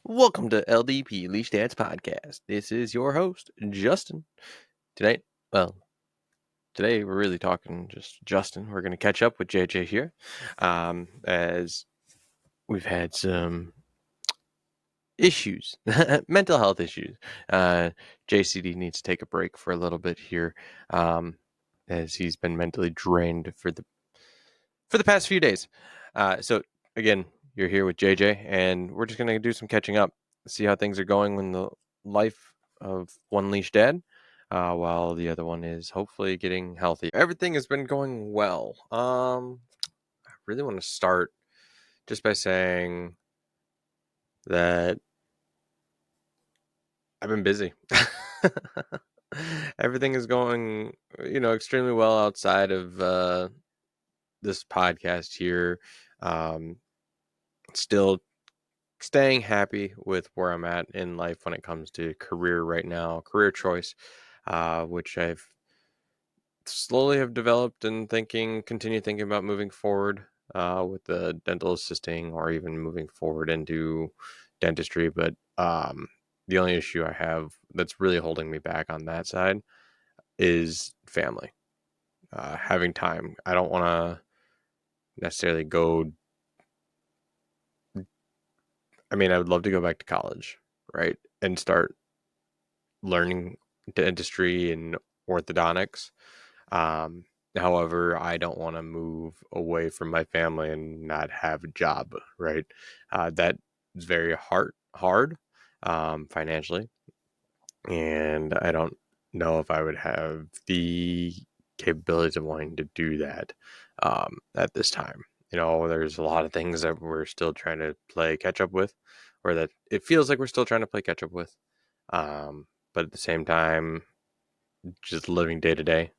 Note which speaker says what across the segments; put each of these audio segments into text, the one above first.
Speaker 1: Welcome to LDP Leash Dad's podcast. This is your host, Justin. Tonight, well, today we're really talking just Justin. We're going to catch up with JJ here, as we've had some issues, mental health issues. JCD needs to take a break for a little bit here, as he's been mentally drained for the past few days. So again, you're here with JJ, and we're just going to do some catching up, see how things are going in the life of one leash dad, while the other one is hopefully getting healthy. Everything has been going well. I really want to start just by saying that I've been busy. Everything is going, extremely well outside of this podcast here. Still staying happy with where I'm at in life when it comes to career right now, career choice, which I've slowly have developed and continue thinking about moving forward with the dental assisting or even moving forward into dentistry. But the only issue I have that's really holding me back on that side is family, having time. I don't want to necessarily go. I mean, I would love to go back to college, right? And start learning dentistry and orthodontics. However, I don't want to move away from my family and not have a job, right? That is very hard financially. And I don't know if I would have the capabilities of wanting to do that at this time. There's a lot of things that we're still trying to play catch up with, or that it feels like we're still trying to play catch up with. But at the same time, just living day to day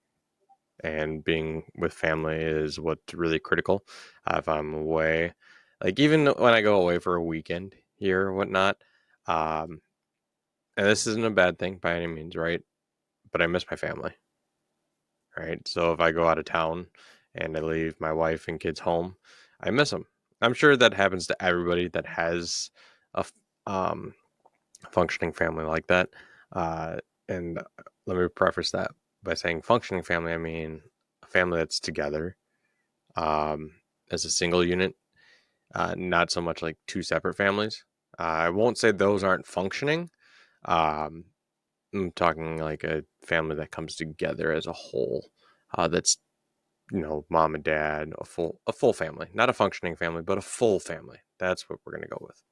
Speaker 1: and being with family is what's really critical. If I'm away, like even when I go away for a weekend here or whatnot, and this isn't a bad thing by any means, right? But I miss my family, right? So if I go out of town and I leave my wife and kids home, I miss them. I'm sure that happens to everybody that has a um, functioning family like that. And let me preface that by saying functioning family, I mean a family that's together um, as a single unit, not so much like two separate families. I won't say those aren't functioning. Um, I'm talking like a family that comes together as a whole. That's mom and dad, a full family, not a functioning family, but a full family. That's what we're gonna go with.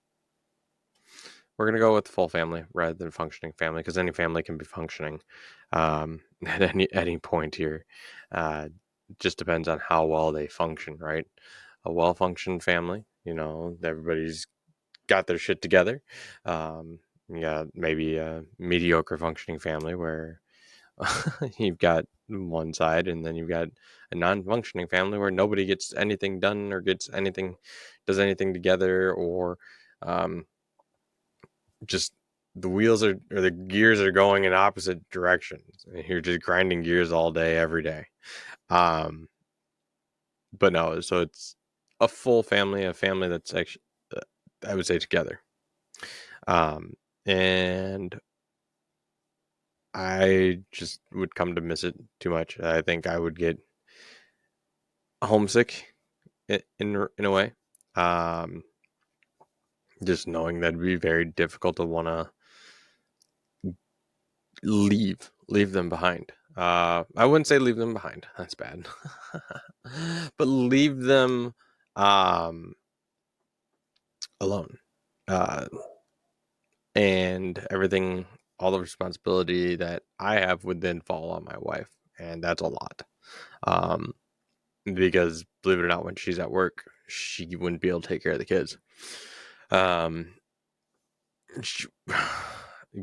Speaker 1: We're going to go with full family rather than functioning family, because any family can be functioning at any point here. Just depends on how well they function, right? A well-functioned family, everybody's got their shit together. Yeah, maybe a mediocre functioning family where you've got one side, and then you've got a non-functioning family where nobody gets anything done or does anything together, or just the wheels or the gears are going in opposite directions. You're just grinding gears all day, every day. But no, so it's a full family, a family that's actually, I would say, together. And I just would come to miss it too much. I think I would get homesick in a way. Just knowing that it'd be very difficult to want to leave them behind. I wouldn't say leave them behind. That's bad. But leave them alone. Uh, and everything, all the responsibility that I have would then fall on my wife. And that's a lot. Because believe it or not, when she's at work, she wouldn't be able to take care of the kids.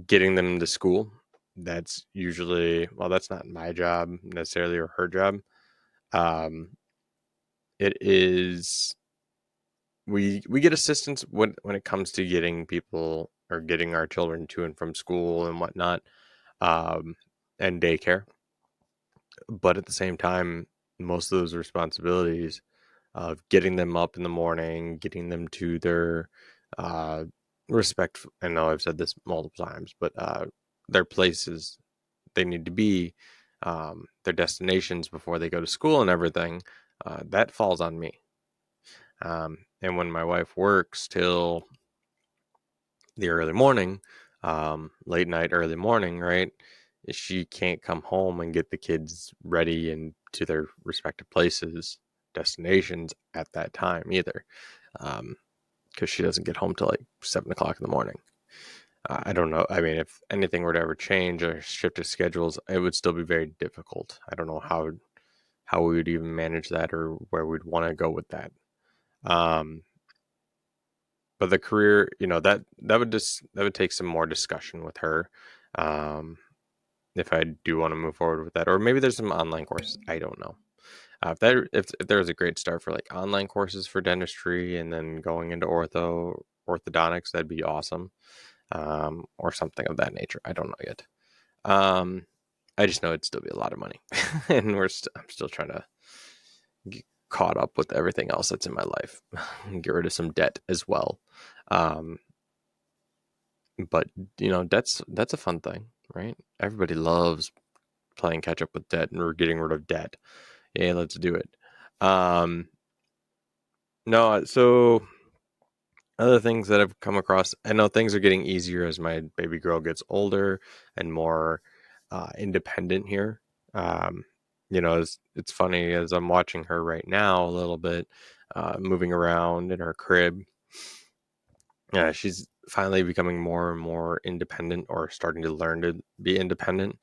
Speaker 1: Getting them to school, that's usually, well, that's not my job necessarily or her job. It is, we get assistance when it comes to getting people or getting our children to and from school and whatnot, and daycare. But at the same time, most of those responsibilities of getting them up in the morning, getting them to their respect. I know I've said this multiple times, but their places they need to be, their destinations before they go to school and everything, that falls on me. And when my wife works till the early morning, late night, early morning, right? She can't come home and get the kids ready and to their respective places, destinations at that time either, because she doesn't get home till like 7 o'clock in the morning. I don't know. I mean, if anything were to ever change or shift to schedules, it would still be very difficult. I don't know how we would even manage that or where we'd want to go with that. Um, but the career, that would take some more discussion with her. Um, if I do want to move forward with that, or maybe there's some online courses. I don't know. If there was a great start for like online courses for dentistry and then going into orthodontics, that'd be awesome. Or something of that nature. I don't know yet. Um, I just know it'd still be a lot of money, and I'm still trying to get caught up with everything else that's in my life, get rid of some debt as well. Um, but that's a fun thing, right? Everybody loves playing catch up with debt or getting rid of debt. Yeah, let's do it. Um, no, so other things that I've come across, I know things are getting easier as my baby girl gets older and more independent here. Um, it's funny as I'm watching her right now a little bit, moving around in her crib. Yeah, she's finally becoming more and more independent, or starting to learn to be independent,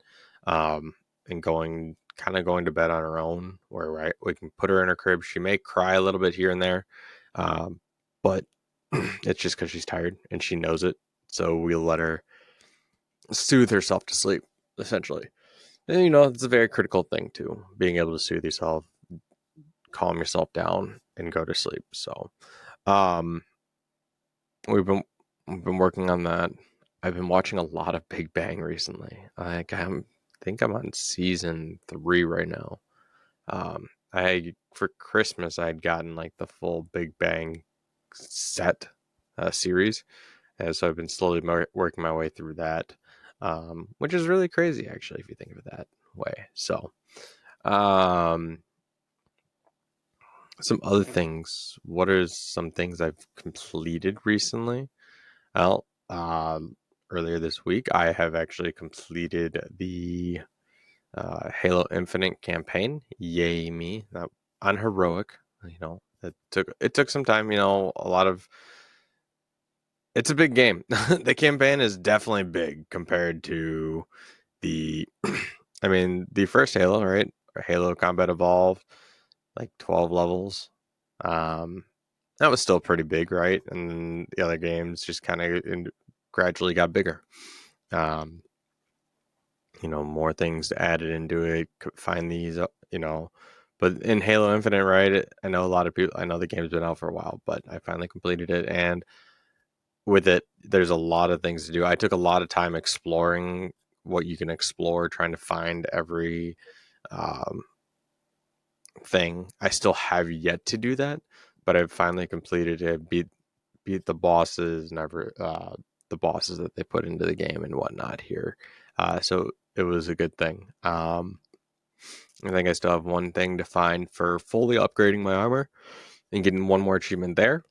Speaker 1: and going to bed on her own. Where we can put her in her crib. She may cry a little bit here and there, but it's just because she's tired and she knows it. So we'll let her soothe herself to sleep, essentially. And, it's a very critical thing too, being able to soothe yourself, calm yourself down, and go to sleep. So, um, we've been we've been working on that. I've been watching a lot of Big Bang recently. Think I'm on season 3 right now. I for Christmas I had gotten like the full Big Bang set series, and so I've been slowly working my way through that, which is really crazy actually if you think of it that way. So, um, some other things. What are some things I've completed recently? Well, earlier this week, I have actually completed the Halo Infinite campaign. Yay me! On heroic. It took some time. A lot of. It's a big game. The campaign is definitely big compared to the. I mean, the first Halo, right? Halo Combat Evolved, like 12 levels. Um, that was still pretty big, right? And then the other games just kind of gradually got bigger. Um, more things added into it. Could find these, But in Halo Infinite, right? I know a lot of people. I know the game's been out for a while, but I finally completed it, and with it, there's a lot of things to do. I took a lot of time exploring what you can explore, trying to find every um, thing. I still have yet to do that, but I've finally completed it. Beat the bosses and the bosses that they put into the game and whatnot here. So it was a good thing. I think I still have one thing to find for fully upgrading my armor and getting one more achievement there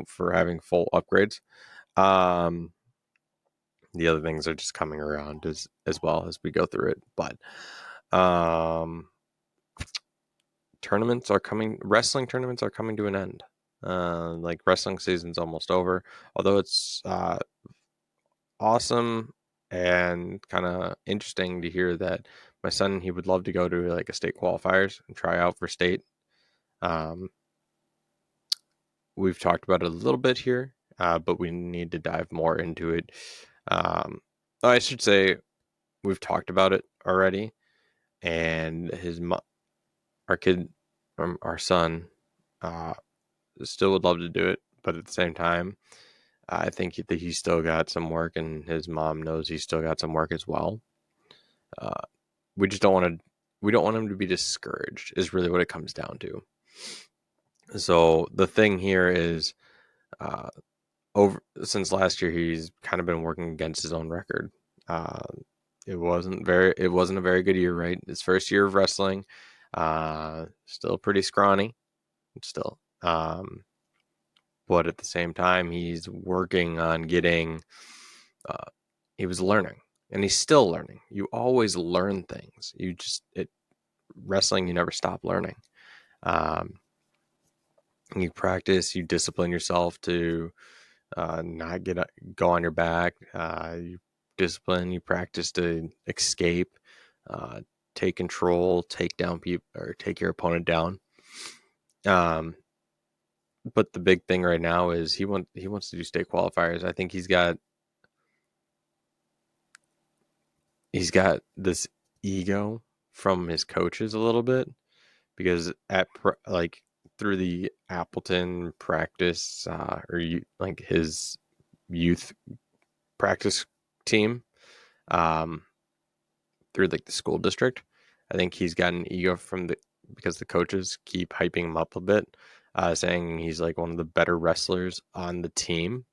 Speaker 1: for having full upgrades. Um, the other things are just coming around as well as we go through it. But tournaments are coming. Wrestling tournaments are coming to an end. Like wrestling season's almost over. Although it's awesome and kind of interesting to hear that my son, he would love to go to like a state qualifiers and try out for state. Um, we've talked about it a little bit here, but we need to dive more into it. I should say we've talked about it already, and our kid, our son, uh, still would love to do it, but at the same time, I think that he's still got some work, and his mom knows he's still got some work as well. Uh, we just don't want to. We don't want him to be discouraged. Is really what it comes down to. So the thing here is, uh, over since last year, he's kind of been working against his own record. Uh, it wasn't a very good year, right? His first year of wrestling, still pretty scrawny, still. But at the same time, he's working on getting. Uh, he was learning, and he's still learning. You always learn things. Wrestling, you never stop learning. Um, you practice, you discipline yourself to not go on your back. You discipline, you practice to escape, uh, take control, take down people, or take your opponent down. But the big thing right now is he wants to do state qualifiers. I think he's got this ego from his coaches a little bit because like through the Appleton practice like his youth practice team, um, through like the school district. I think he's got an ego because the coaches keep hyping him up a bit, saying he's like one of the better wrestlers on the team.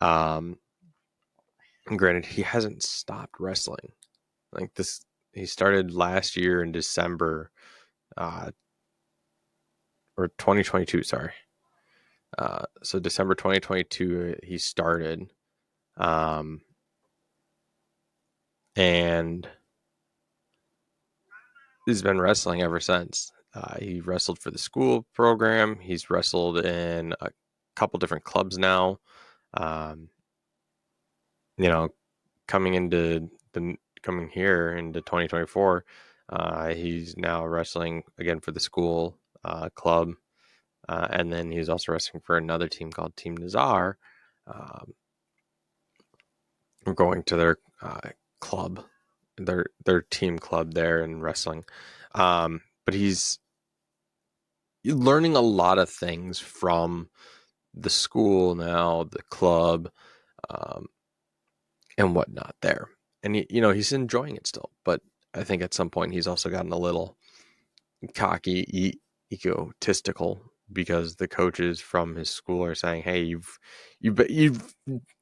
Speaker 1: Um, granted, he hasn't stopped wrestling. Like this, he started last year in December, uh, or 2022. Sorry. So December 2022, he started, um, and he's been wrestling ever since. He wrestled for the school program. He's wrestled in a couple different clubs now. Um, you know, coming here into 2024, he's now wrestling again for the school club, and then he's also wrestling for another team called Team Nazar. Um, going to their club, their team club there in wrestling. But he's learning a lot of things from the school now, the club, um, and whatnot there. And he's enjoying it still. But I think at some point he's also gotten a little cocky, egotistical because the coaches from his school are saying, "Hey, you've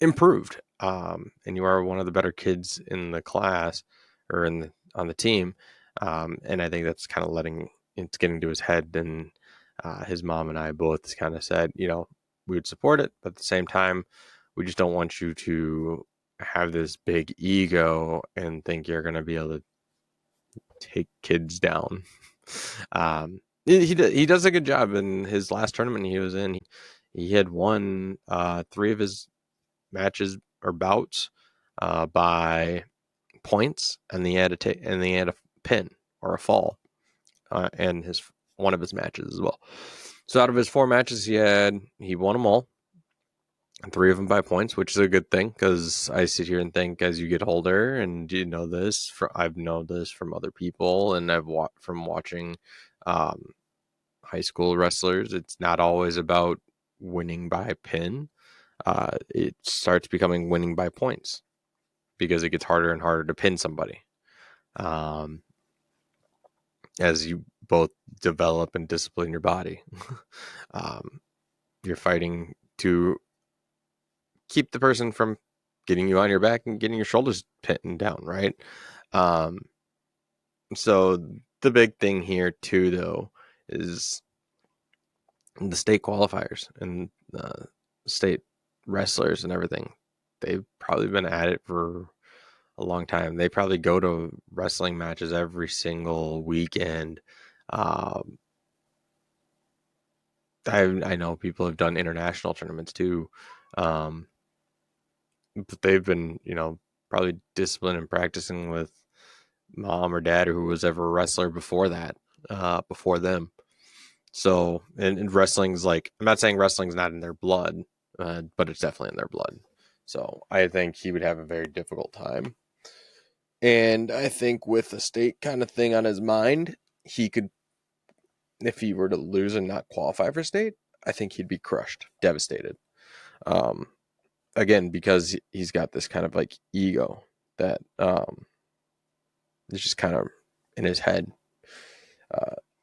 Speaker 1: improved, and you are one of the better kids in the class or on the team." And I think that's kind of it's getting to his head. And his mom and I both kind of said, we would support it, but at the same time, we just don't want you to have this big ego and think you're going to be able to take kids down. He does a good job. In his last tournament he was in, he had won 3 of his matches or bouts by points, and he had a pin or a fall, and his one of his matches as well. So out of his 4 matches he won them all, and 3 of them by points, which is a good thing because I sit here and think as you get older, and I've known this from other people, and from watching high school wrestlers, it's not always about winning by pin. It starts becoming winning by points because it gets harder and harder to pin somebody. As you both develop and discipline your body, you're fighting to keep the person from getting you on your back and getting your shoulders pinned down, right? So the big thing here too, though, is the state qualifiers and state wrestlers and everything. They've probably been at it for a long time. They probably go to wrestling matches every single weekend. I know people have done international tournaments too, but they've been probably disciplined and practicing with mom or dad or who was ever a wrestler before that, before them. So, and wrestling's like, I'm not saying wrestling's not in their blood, but it's definitely in their blood. So I think he would have a very difficult time. And I think with the state kind of thing on his mind, he could, if he were to lose and not qualify for state, I think he'd be crushed, devastated. Um, Again, because he's got this kind of like ego that is just kind of in his head.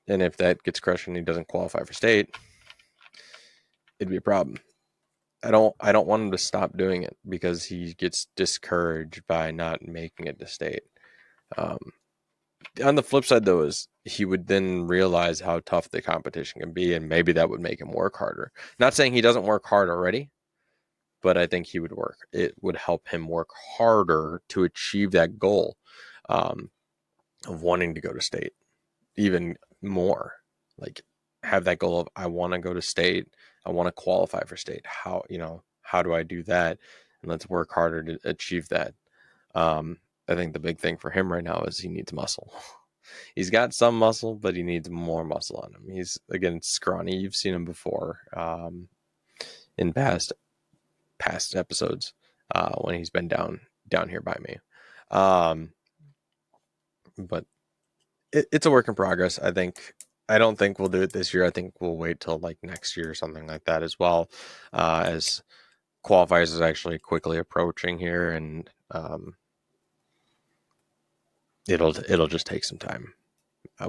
Speaker 1: And if that gets crushed and he doesn't qualify for state, it'd be a problem. I don't want him to stop doing it because he gets discouraged by not making it to state. Um, on the flip side, though, is he would then realize how tough the competition can be, and maybe that would make him work harder. Not saying he doesn't work hard already, but I think he would work. It would help him work harder to achieve that goal um, of wanting to go to state even more. Like have that goal of I want to go to state. I want to qualify for state. How do I do that? And let's work harder to achieve that. I think the big thing for him right now is he needs muscle. He's got some muscle, but he needs more muscle on him. He's again scrawny. You've seen him before in past episodes when he's been down here by me. But it's a work in progress. I don't think we'll do it this year. I think we'll wait till like next year or something like that as well, as qualifiers is actually quickly approaching here, and it'll just take some time.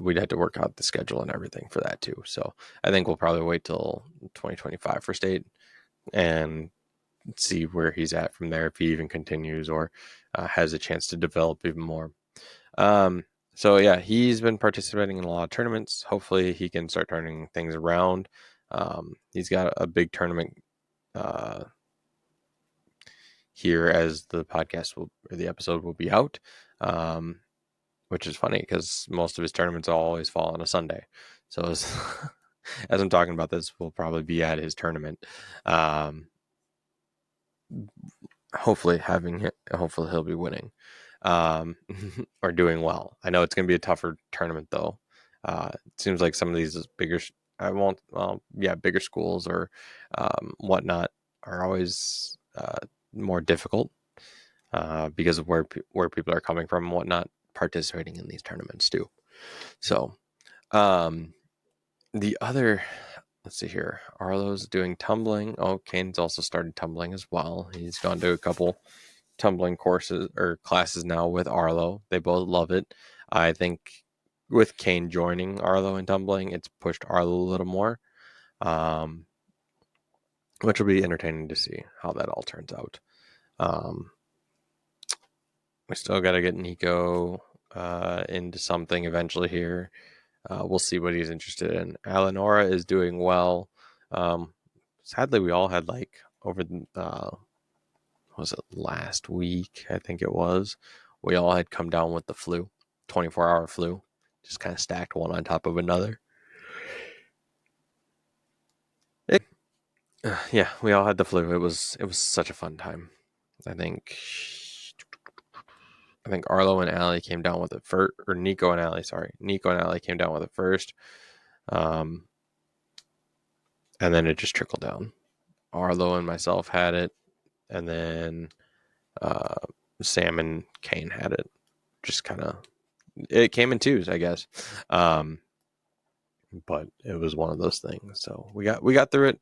Speaker 1: We'd have to work out the schedule and everything for that too. So I think we'll probably wait till 2025 for state and see where he's at from there, if he even continues or has a chance to develop even more. So yeah, he's been participating in a lot of tournaments. Hopefully he can start turning things around. He's got a big tournament here as the episode will be out. Which is funny because most of his tournaments always fall on a Sunday. So as I'm talking about this, we'll probably be at his tournament. Hopefully he'll be winning or doing well. I know it's going to be a tougher tournament though. It seems like some of these bigger bigger schools or whatnot are always more difficult because of where people are coming from and whatnot, participating in these tournaments too. So the other, let's see here, Arlo's doing tumbling. Oh, Kane's also started tumbling as well. He's gone to a couple tumbling courses or classes now with Arlo. They both love it. I think with Kane joining Arlo in tumbling, it's pushed Arlo a little more, which will be entertaining to see how that all turns out. We still got to get Nico into something eventually here. We'll see what he's interested in. Eleonora is doing well. Sadly, we all had like over the was it last week? I think it was. We all had come down with the flu, 24-hour flu, just kind of stacked one on top of another. Yeah, we all had the flu. It was such a fun time. I think Arlo and Allie came down with it first, or Nico and Allie. Sorry, Nico and Allie came down with it first, and then it just trickled down. Arlo and myself had it, and then Sam and Kane had it. Just kind of, it came in twos, I guess. But it was one of those things. So we got through it,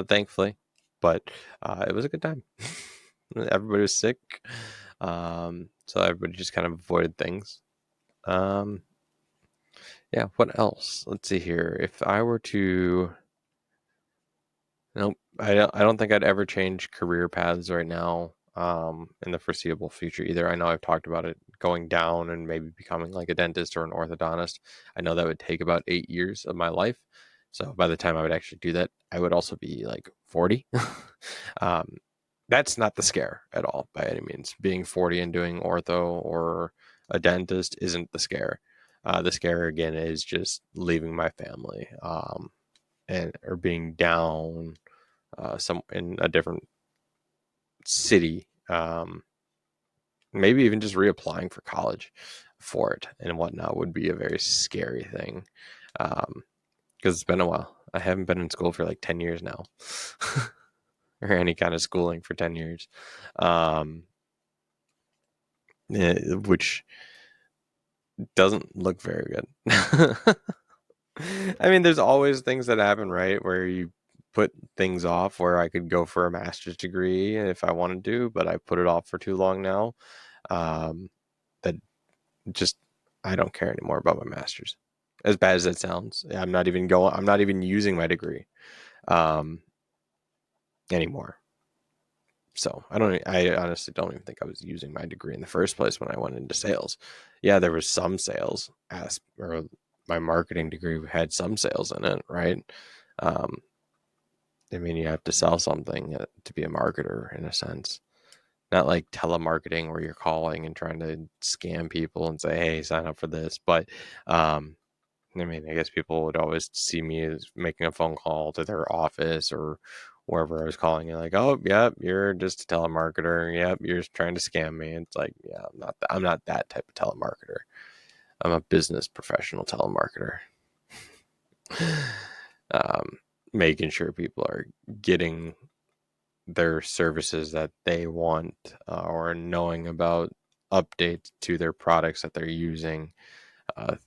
Speaker 1: thankfully. But it was a good time. Everybody was sick, so everybody just kind of avoided things. Yeah. What else? Let's see here. If I were to, nope, I don't think I'd ever change career paths right now. In the foreseeable future either. I know I've talked about it going down and maybe becoming like a dentist or an orthodontist. I know that would take about 8 years of my life. So by the time I would actually do that, I would also be like 40. That's not the scare at all by any means. Being 40 and doing ortho or a dentist isn't the scare. The scare again is just leaving my family or being down some in a different city, maybe even just reapplying for college for it and whatnot would be a very scary thing, because it's been a while. I haven't been in school for like 10 years now or any kind of schooling for 10 years, which doesn't look very good. I mean, there's always things that happen, right, where you put things off, where I could go for a master's degree if I wanted to, but I put it off for too long now. That just, I don't care anymore about my master's. As bad as that sounds, I'm not even using my degree. anymore. So I honestly don't even think I was using my degree in the first place when I went into sales. Yeah, there was some sales or my marketing degree had some sales in it, right? Um, I mean, you have to sell something to be a marketer in a sense, not like telemarketing where you're calling and trying to scam people and say, "Hey, sign up for this." But um, I mean, I guess people would always see me as making a phone call to their office or wherever I was calling. You're like, "Oh, yep, you're just a telemarketer. Yep, you're just trying to scam me." It's like, yeah, I'm not that type of telemarketer. I'm a business professional telemarketer. um, Making sure people are getting their services that they want or knowing about updates to their products that they're using uh,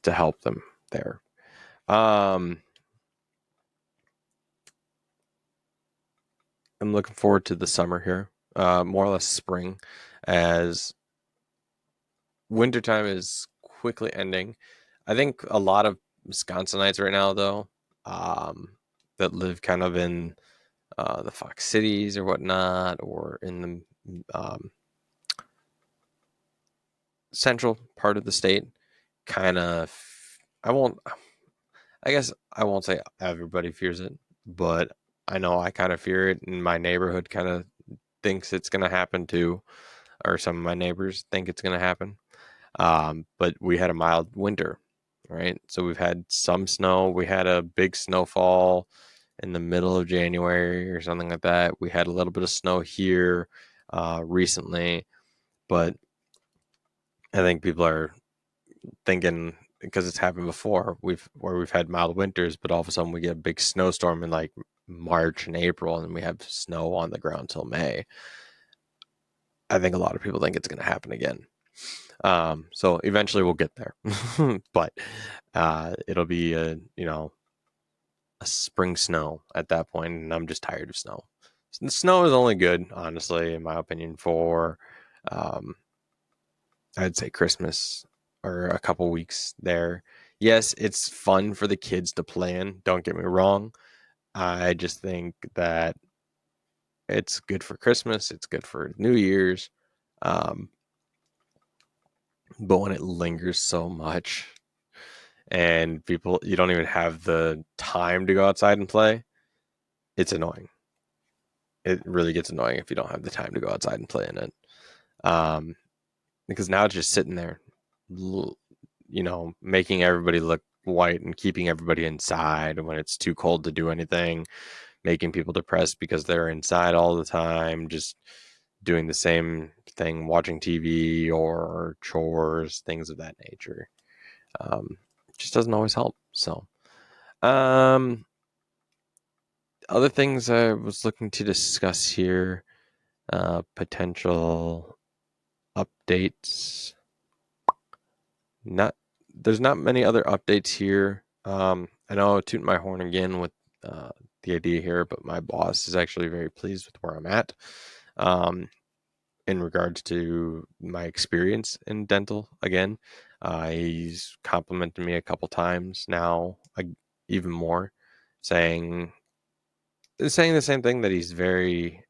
Speaker 1: to help them there. Um, I'm looking forward to the summer here, more or less spring, as wintertime is quickly ending. I think a lot of Wisconsinites right now, though, um, that live kind of in the Fox cities or whatnot, or in the central part of the state, kind of, I won't, I guess I won't say everybody fears it, but I know I kind of fear it, and my neighborhood kind of thinks it's going to happen too, or some of my neighbors think it's going to happen. But we had a mild winter, right? So we've had some snow. We had a big snowfall in the middle of January or something like that. We had a little bit of snow here recently, but I think people are thinking because it's happened before. We've had mild winters, but all of a sudden we get a big snowstorm in like March and April, and we have snow on the ground till May. I think a lot of people think it's going to happen again. So eventually we'll get there, but it'll be a spring snow at that point, and I'm just tired of snow. The snow is only good, honestly, in my opinion, for um, I'd say Christmas or a couple weeks there. Yes, it's fun for the kids to play in. Don't get me wrong. I just think that it's good for Christmas. It's good for New Year's. Um, but when it lingers so much and people, you don't even have the time to go outside and play, it's annoying. It really gets annoying if you don't have the time to go outside and play in it. Um, because now it's just sitting there, making everybody look white and keeping everybody inside when it's too cold to do anything, making people depressed because they're inside all the time, just doing the same thing, watching TV or chores, things of that nature. Just doesn't always help. So, um, other things I was looking to discuss here, potential updates. Not There's not many other updates here. I know toot my horn again with uh, the idea here, but my boss is actually very pleased with where I'm at um, in regards to my experience in dental. Again, he's complimented me a couple times now, even more, saying the same thing, that he's very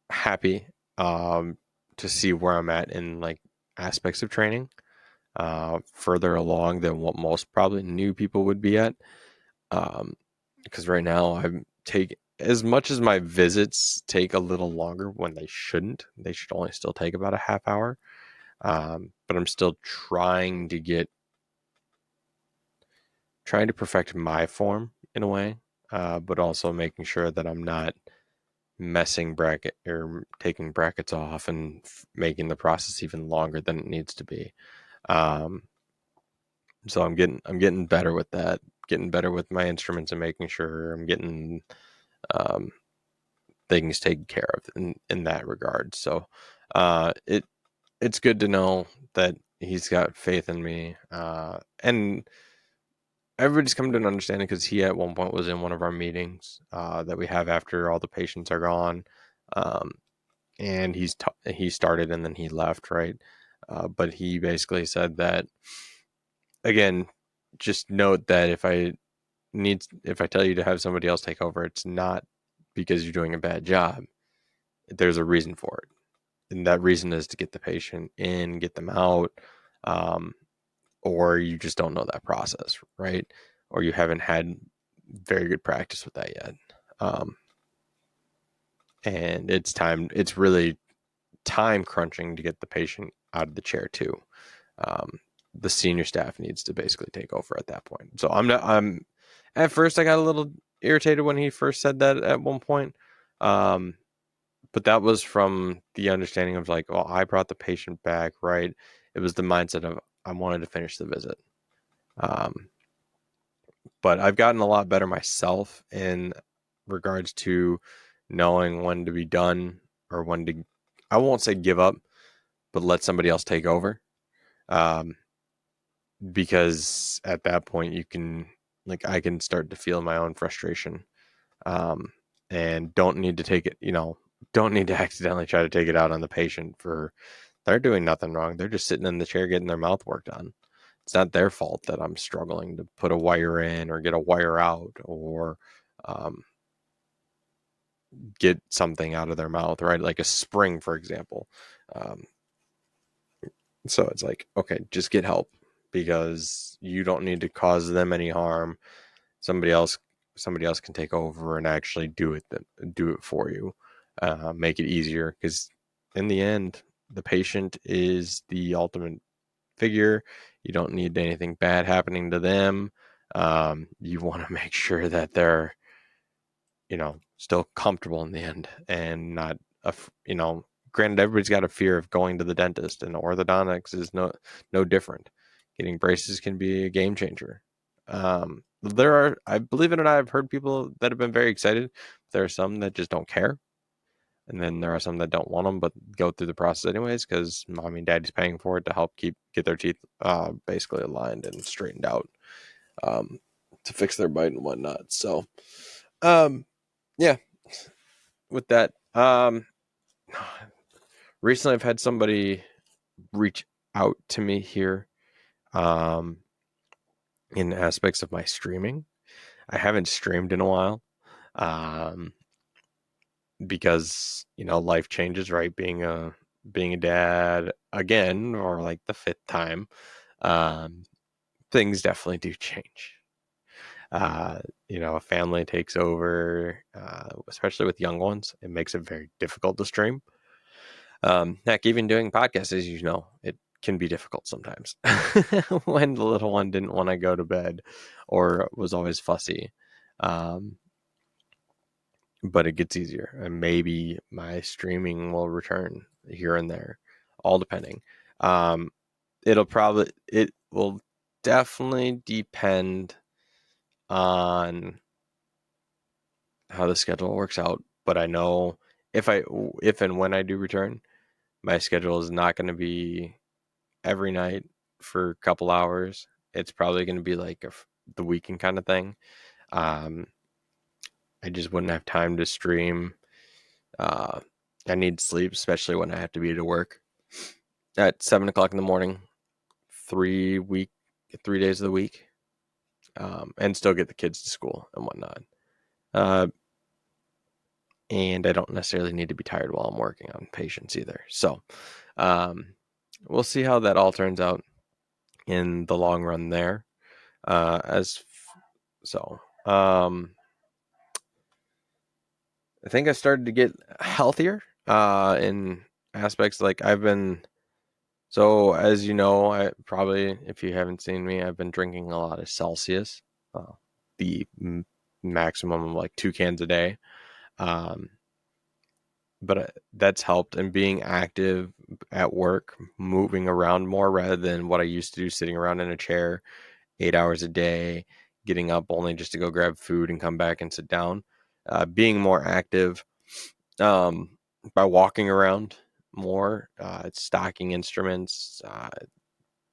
Speaker 1: happy to see where I'm at in like aspects of training, further along than what most probably new people would be at. Because right now I'm take as much as my visits take a little longer when they shouldn't. They should only still take about a half hour. But I'm still trying to perfect my form in a way, but also making sure that I'm not messing bracket or taking brackets off and making the process even longer than it needs to be. Um, so I'm getting better with that, getting better with my instruments and making sure I'm getting um, things taken care of in that regard. So it's good to know that he's got faith in me, and everybody's come to an understanding because he at one point was in one of our meetings that we have after all the patients are gone, um, and he started and then he left, right? But he basically said that, again, just note that if I if I tell you to have somebody else take over, it's not because you're doing a bad job. There's a reason for it. And that reason is to get the patient in, get them out, um, or you just don't know that process, right? Or you haven't had very good practice with that yet. And it's really time crunching to get the patient out of the chair too. The senior staff needs to basically take over at that point. So at first I got a little irritated when he first said that at one point. But that was from the understanding of like, well, I brought the patient back, right? It was the mindset of I wanted to finish the visit. But I've gotten a lot better myself in regards to knowing when to be done or when to, I won't say give up, but let somebody else take over. Because at that point you can, like, I can start to feel my own frustration, and don't need to take it, don't need to accidentally try to take it out on the patient for they're doing nothing wrong. They're just sitting in the chair getting their mouth worked on. It's not their fault that I'm struggling to put a wire in or get a wire out or get something out of their mouth, right? Like a spring, for example. So it's like, okay, just get help because you don't need to cause them any harm. Somebody else can take over and actually do it for you, make it easier, because in the end the patient is the ultimate figure. You don't need anything bad happening to them. You want to make sure that they're still comfortable in the end and not granted, everybody's got a fear of going to the dentist, and orthodontics is no different. Getting braces can be a game changer. I believe it or not, I've heard people that have been very excited. There are some that just don't care. And then there are some that don't want them, but go through the process anyways, because mommy and daddy's paying for it to help get their teeth basically aligned and straightened out, to fix their bite and whatnot. So, yeah, with that, recently I've had somebody reach out to me here, in aspects of my streaming. I haven't streamed in a while, because life changes, right? Being a dad again, or like the fifth time, things definitely do change. A family takes over, especially with young ones. It makes it very difficult to stream. Heck, even doing podcasts, as you know, it can be difficult sometimes when the little one didn't want to go to bed or was always fussy. But it gets easier, and maybe my streaming will return here and there, all depending. It will definitely depend on how the schedule works out. But I know if and when I do return, my schedule is not going to be every night for a couple hours. It's probably going to be like the weekend kind of thing. I just wouldn't have time to stream. I need sleep, especially when I have to be to work at 7 o'clock in the morning, 3 days of the week, and still get the kids to school and whatnot. And I don't necessarily need to be tired while I'm working on patients either. So, we'll see how that all turns out in the long run there. I think I started to get healthier, in aspects like so as you know, I probably, if you haven't seen me, I've been drinking a lot of Celsius, the maximum of like 2 cans a day. But that's helped, and being active at work, moving around more rather than what I used to do, sitting around in a chair 8 hours a day, getting up only just to go grab food and come back and sit down. Being more active, by walking around more, stocking instruments,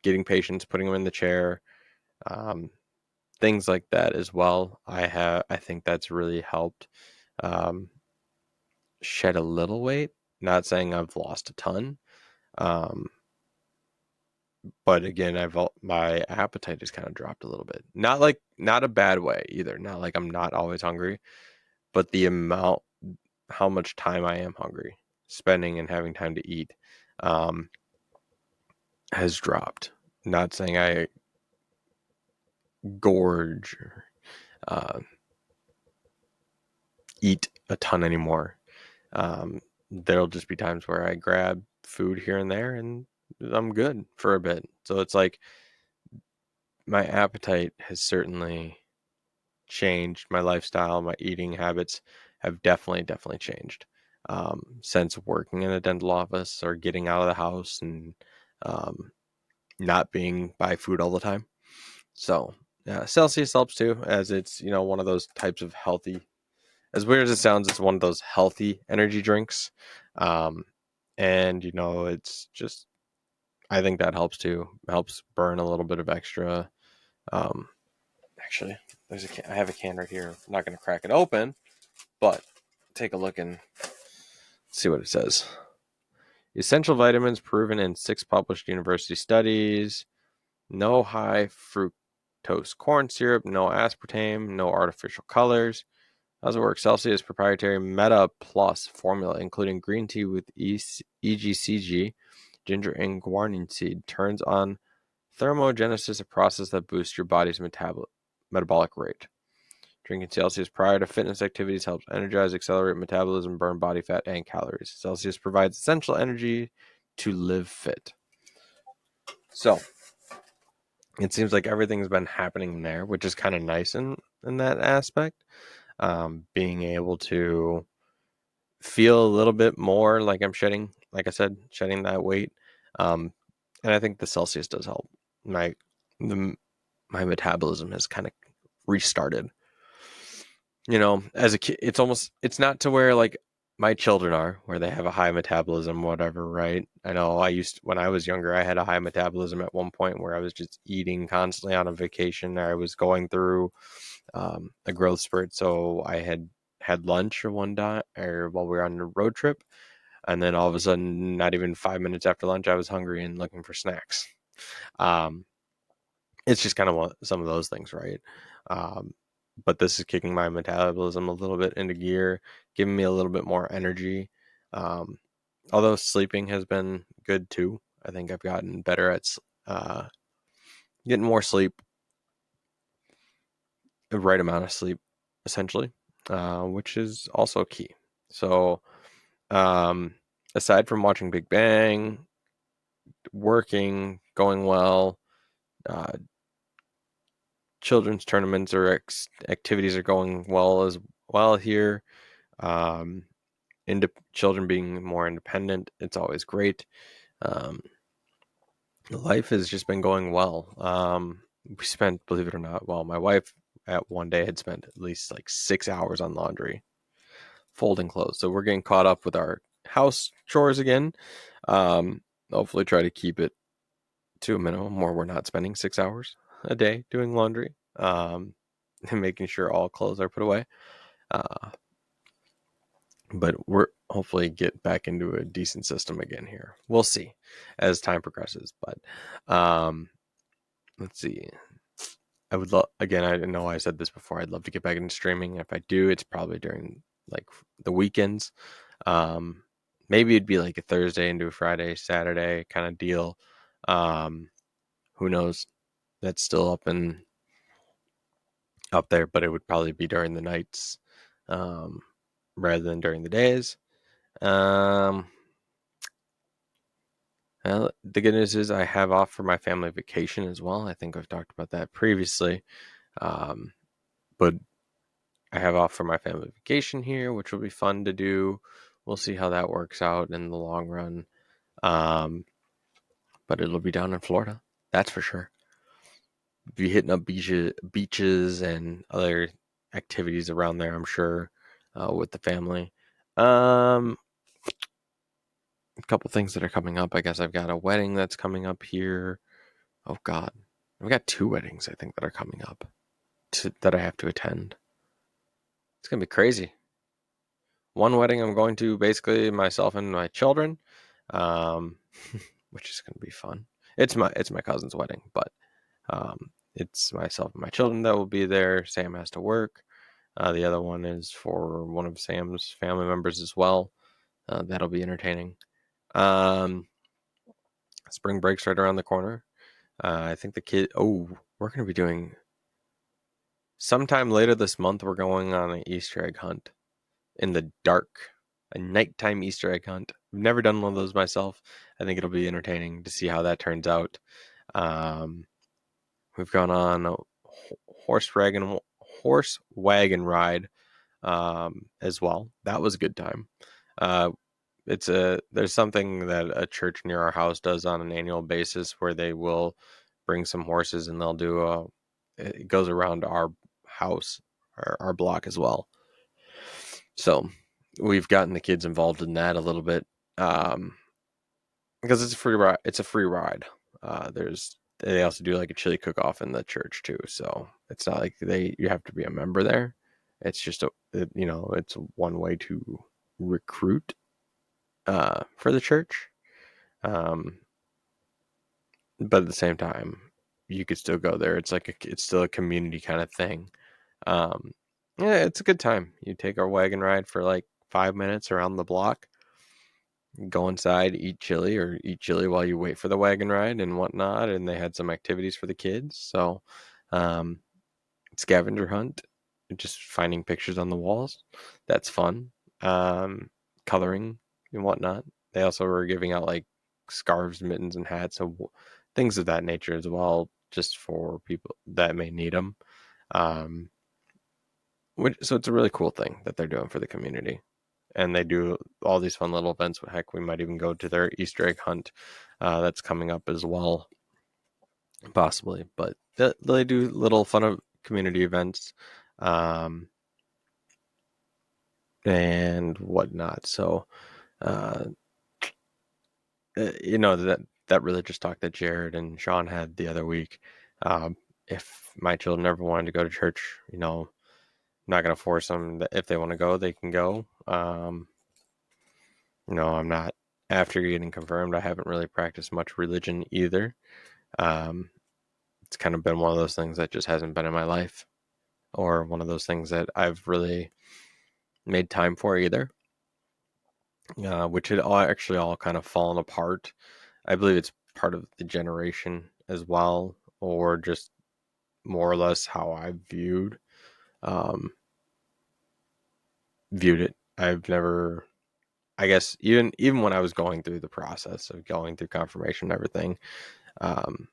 Speaker 1: getting patients, putting them in the chair, things like that as well. I think that's really helped, shed a little weight. Not saying I've lost a ton. but again, my appetite has kind of dropped a little bit. Not a bad way either. Not like I'm not always hungry, but the amount, how much time I am hungry, spending and having time to eat, um, has dropped. Not saying I gorge or uh, eat a ton anymore. There'll just be times where I grab food here and there and I'm good for a bit. So it's like my appetite has certainly changed. My lifestyle, my eating habits have definitely changed since working in a dental office or getting out of the house and um, not being by food all the time. So yeah, Celsius helps too, as it's one of those types of healthy. As weird as it sounds, it's one of those healthy energy drinks, um, and it's just I think that helps too. Helps burn a little bit of extra. Um, Actually, I have a can right here. I'm not going to crack it open, but take a look and see what it says. Essential vitamins proven in 6 published university studies. No high fructose corn syrup, no aspartame, no artificial colors. How does it work? Celsius proprietary Meta Plus formula, including green tea with EGCG, ginger, and guarana seed, turns on thermogenesis, a process that boosts your body's metabolic rate. Drinking Celsius prior to fitness activities helps energize, accelerate metabolism, burn body fat, and calories. Celsius provides essential energy to live fit. So it seems like everything's been happening there, which is kind of nice in that aspect. Being able to feel a little bit more like I'm shedding, like I said, shedding that weight. Um, and I think the Celsius does help. My the, my metabolism has kind of restarted. As a kid, it's not to where like my children are, where they have a high metabolism, whatever, right? I know when I was younger, I had a high metabolism at one point where I was just eating constantly on a vacation. I was going through a growth spurt. So I had lunch one day or while we were on a road trip. And then all of a sudden, not even 5 minutes after lunch, I was hungry and looking for snacks. Um, it's just kind of some of those things, right? Um, but this is kicking my metabolism a little bit into gear, giving me a little bit more energy. Um, Although sleeping has been good too. I think I've gotten better at uh, getting more sleep, the right amount of sleep, essentially, which is also key. So, um, aside from watching Big Bang, working, going well, uh, children's tournaments or activities are going well as well here. Um, Children being more independent, it's always great. Um, Life has just been going well. We spent, believe it or not, well, my wife at one day had spent at least like 6 hours on laundry, folding clothes. So we're getting caught up with our house chores again. Um, Hopefully, try to keep it to a minimum where we're not spending 6 hours a day doing laundry, and making sure all clothes are put away. Uh, but we're hopefully get back into a decent system again here. We'll see as time progresses. But let's see. I would love, again, I know I said this before, I'd love to get back into streaming. If I do, it's probably during like the weekends. Um, Maybe it'd be like a Thursday into a Friday, Saturday kind of deal. Um, who knows? That's still up there, but it would probably be during the nights, um, rather than during the days. Um, well, the good news is I have off for my family vacation as well. I think I've talked about that previously. Um, but I have off for my family vacation here, which will be fun to do. We'll see how that works out in the long run. Um, but it'll be down in Florida, that's for sure. Be hitting up beaches and other activities around there, I'm sure, with the family. A couple things that are coming up. I guess I've got a wedding that's coming up here. Oh God, I've got 2 weddings I think that are coming up that I have to attend. It's gonna be crazy. One wedding I'm going to basically myself and my children, um, which is going to be fun. It's my cousin's wedding, but it's myself and my children that will be there. Sam has to work. The other one is for one of Sam's family members as well. That'll be entertaining. Um, Spring break's right around the corner. I think the kid. Oh, we're going to be doing sometime later this month. We're going on an Easter egg hunt in the dark, a nighttime Easter egg hunt. I've never done one of those myself. I think it'll be entertaining to see how that turns out. Um, we've gone on a horse wagon ride as well. That was a good time. Uh, there's something that a church near our house does on an annual basis where they will bring some horses and they'll do it goes around our house, our block as well. So we've gotten the kids involved in that a little bit because it's a free ride. It's a free ride. They also do like a chili cook off in the church too. So it's not like you have to be a member there. It's just it's one way to recruit for the church. But at the same time, you could still go there. It's still a community kind of thing. Um, yeah, it's a good time. You take our wagon ride for like 5 minutes around the block, go inside, eat chili while you wait for the wagon ride and whatnot. And they had some activities for the kids. So, um, scavenger hunt, just finding pictures on the walls. That's fun. Um, Coloring and whatnot. They also were giving out like scarves, mittens, and hats, so things of that nature as well, just for people that may need them. Um, so it's a really cool thing that they're doing for the community. And they do all these fun little events. Heck, we might even go to their Easter egg hunt that's coming up as well, possibly. But they do little fun community events and whatnot. So, uh, that religious talk that Jared and Sean had the other week. If my children ever wanted to go to church, I'm not going to force them. If they want to go, they can go. I'm not, after getting confirmed, I haven't really practiced much religion either. It's kind of been one of those things that just hasn't been in my life, or one of those things that I've really made time for either, which had all kind of fallen apart. I believe it's part of the generation as well, or just more or less how I um, viewed it. I've never, I guess, even when I was going through the process of going through confirmation and everything, um,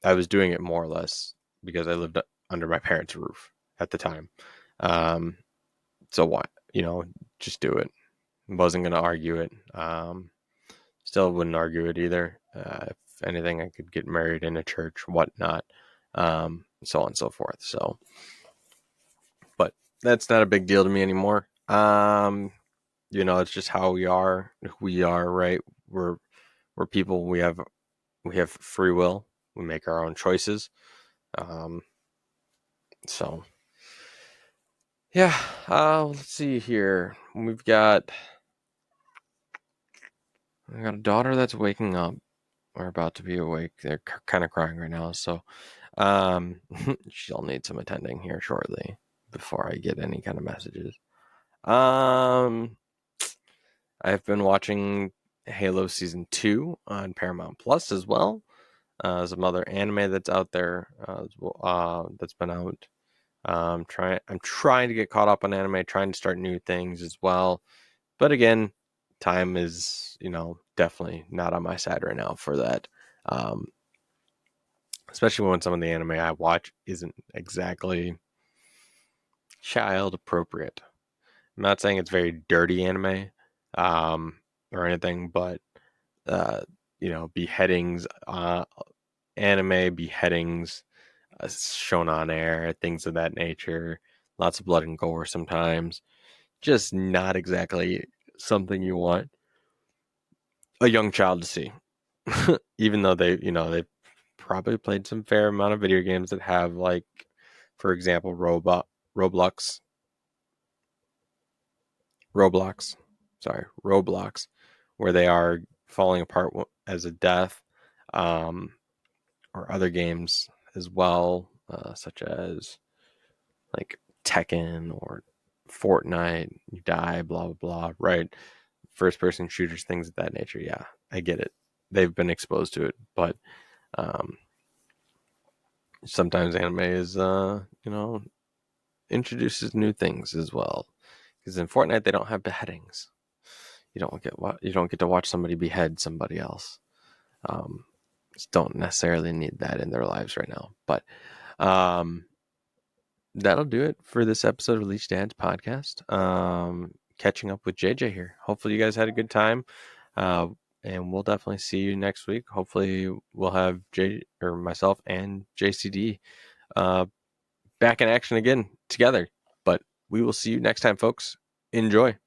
Speaker 1: I was doing it more or less because I lived under my parents' roof at the time. Um, so why, just do it. Wasn't going to argue it. Still wouldn't argue it either. If anything, I could get married in a church, whatnot, so on and so forth. So, but that's not a big deal to me anymore. It's just how we are. Who we are, right? We're people. We have free will. We make our own choices. Um, so yeah. Let's see here. I got a daughter that's waking up. We're about to be awake. They're kind of crying right now, so she'll need some attending here shortly before I get any kind of messages. I've been watching Halo Season 2 on Paramount Plus as well. Some other anime that's out there that's been out. I'm trying to get caught up on anime, trying to start new things as well. But again, time is, definitely not on my side right now for that. Um, Especially when some of the anime I watch isn't exactly child appropriate. I'm not saying it's very dirty anime or anything, but uh, beheadings, anime beheadings shown on air, things of that nature. Lots of blood and gore sometimes. Just not exactly something you want a young child to see. Even though they've probably played some fair amount of video games that have, like, for example, Roblox, Roblox, where they are falling apart as a death. or other games as well, such as like Tekken or Fortnite. You die, blah blah blah. Right, first person shooters, things of that nature. Yeah, I get it. They've been exposed to it, but um, sometimes anime is, introduces new things as well. Because in Fortnite they don't have beheadings. You don't get to watch somebody behead somebody else. Um, just don't necessarily need that in their lives right now. But um, that'll do it for this episode of Leech Dad's podcast. Catching up with JJ here. Hopefully you guys had a good time. Uh, and we'll definitely see you next week. Hopefully we'll have myself and JCD back in action again together. But we will see you next time, folks. Enjoy.